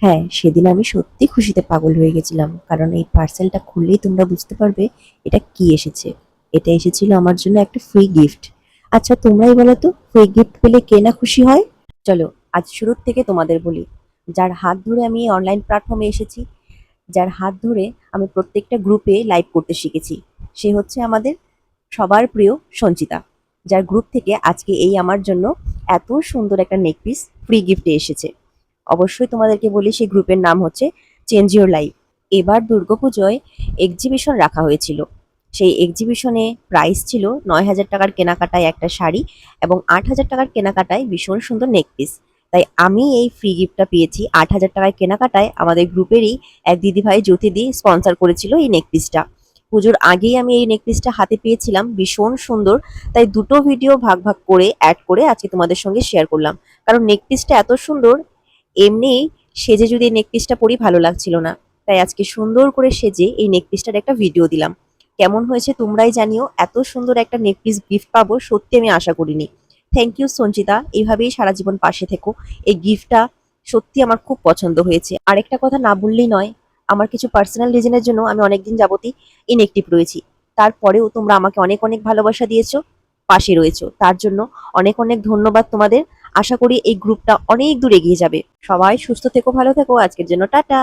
হ্যাঁ, সেদিন আমি সত্যি খুশিতে পাগল হয়ে গেছিলাম। কারণ এই পার্সেলটা খুললেই তোমরা বুঝতে পারবে এটা কি এসেছে। এটা এসেছিল আমার জন্য একটা ফ্রি গিফট। আচ্ছা তোমরাই বলো তো ফ্রি গিফট পেলে কে না খুশি হয়? চলো আজ শুরুর থেকে তোমাদের বলি। যার হাত ধরে আমি এই অনলাইন প্ল্যাটফর্মে এসেছি, যার হাত ধরে আমি প্রত্যেকটা গ্রুপে লাইভ করতে শিখেছি, সে হচ্ছে আমাদের সবার প্রিয় সঞ্চিতা। যার গ্রুপ থেকে আজকে এই আমার জন্য এত সুন্দর একটা নেক পিস ফ্রি গিফটে এসেছে। অবশ্যই তোমাদেরকে বলি সেই গ্রুপের নাম হচ্ছে চেঞ্জ ইওর লাইফ। এবার দুর্গাপুজোয় এক্সিবিশন রাখা হয়েছিল। সেই এক্সিবিশনে প্রাইস ছিল ৯,০০০ টাকার কেনাকাটায় একটা শাড়ি এবং ৮,০০০ টাকার কেনাকাটায় ভীষণ সুন্দর নেক পিস। তাই আমি এই ফ্রি গিফটটা পেয়েছি ৮,০০০ টাকায় কেনাকাটায়। আমাদের গ্রুপেরই এক দিদিভাই জ্যোতিদি স্পন্সর করেছিল এই নেক পিসটা। পুজোর আগেই আমি এই নেক পিসটা হাতে পেয়েছিলাম, ভীষণ সুন্দর। তাই দুটো ভিডিও ভাগ ভাগ করে অ্যাড করে আজকে তোমাদের সঙ্গে শেয়ার করলাম। কারণ নেক পিসটা এত সুন্দর, এমনি সেজে যদি এই নেক পিসটা পরি ভালো লাগছিল না। তাই আজকে সুন্দর করে সেজে এই নেক পিসটার একটা ভিডিও দিলাম। কেমন হয়েছে তোমরাই জানিও। এত সুন্দর একটা নেক পিস গিফট পাবো সত্যি আমি আশা করিনি। থ্যাংক ইউ সঞ্চিতা, এইভাবেই সারা জীবন পাশে থেকো। এই গিফটটা সত্যি আমার খুব পছন্দ হয়েছে। আরেকটা কথা না বললেই নয়, আমার কিছু পার্সোনাল রিজনের জন্য আমি অনেকদিন যাবতই ইনএক্টিভ রয়েছি। তারপরেও তোমরা আমাকে অনেক অনেক ভালোবাসা দিয়েছো, পাশে রয়েছো, তার জন্য অনেক অনেক ধন্যবাদ তোমাদের। আশা করি এই গ্রুপটা অনেক দূর এগিয়ে যাবে। সবাই সুস্থ থেকো, ভালো থেকো। আজকের জন্য টাটা।